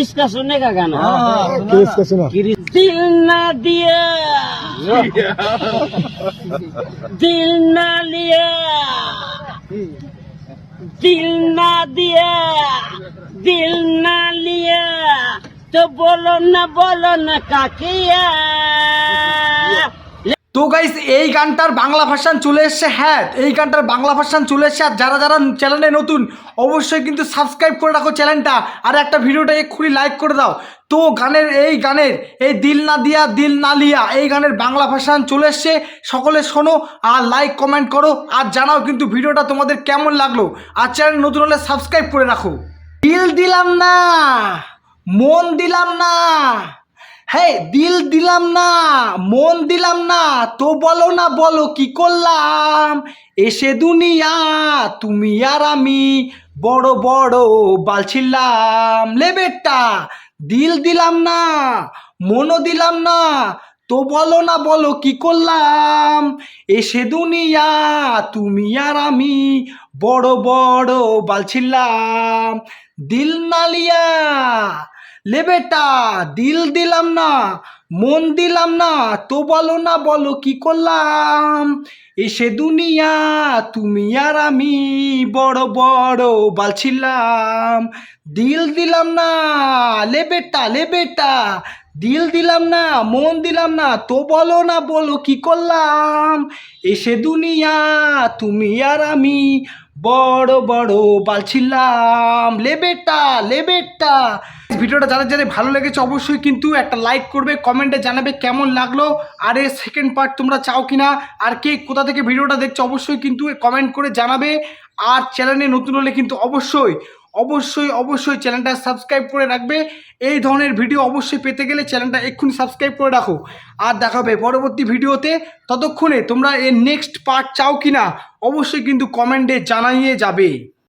किसका सुनने का गाना? किसका सुना? दिल ना दिया, दिल ना लिया, दिल ना दिया, दिल ना लिया, तो बोलो ना काकिया। তো গাইস এই গানটার বাংলা ভার্সন চলে এসছে। হ্যাঁ, এই গানটার বাংলা ভার্সন চলে এসছে। আর যারা যারা চ্যানেলে নতুন অবশ্যই কিন্তু সাবস্ক্রাইব করে রাখো চ্যানেলটা, আর একটা ভিডিওটা এক্ষুনি লাইক করে দাও। তো গানের এই দিল না দিয়া দিল না লিয়া এই গানের বাংলা ভার্সন চলে এসছে। সকলে শোনো আর লাইক কমেন্ট করো, আর জানাও কিন্তু ভিডিওটা তোমাদের কেমন লাগলো। আর চ্যানেল নতুন হলে সাবস্ক্রাইব করে রাখো। দিল দিলাম না, মন দিলাম না, হ্যাঁ দিল দিলাম না, মন দিলাম না, তো বলো কি করলাম। এসে দুনিয়া তুমি আর আমি বড় বড় বালছিলাম। লে বেটা দিল দিলাম না, মনও দিলাম না, তো বলো কি করলাম। এসে দুনিয়া তুমি আর আমি বড় বড় বালছিলাম। দিল না লিয়া, লে বেটা দিল দিলাম না, মন দিলাম না, তো বলো কি করলাম। এসে দুনিয়া তুমি আর আমি বড় বড় বালছিলাম। দিল দিলাম না, লে বেটা দিল দিলাম না, মন দিলাম না, তো বলো কি করলাম। এসে দুনিয়া তুমি আর আমি বড় বড় বালছিলাম। লে বেটা ভিডিওটা যাদের যাদের ভালো লেগেছে অবশ্যই কিন্তু একটা লাইক করবে, কমেন্টে জানাবে কেমন লাগলো, আর এর সেকেন্ড পার্ট তোমরা চাও কিনা, আর কে কোথা থেকে ভিডিওটা দেখছো অবশ্যই কিন্তু কমেন্ট করে জানাবে। আর চ্যানেলে নতুন হলে কিন্তু অবশ্যই চ্যানেলটা সাবস্ক্রাইব করে রাখবে। এই ধরনের ভিডিও অবশ্যই পেতে গেলে চ্যানেলটা এক্ষুনি সাবস্ক্রাইব করে রাখো। আর দেখাবে পরবর্তী ভিডিওতে, ততক্ষণে তোমরা এর নেক্সট পার্ট চাও কিনা অবশ্যই কিন্তু কমেন্টে জানিয়ে যাবে।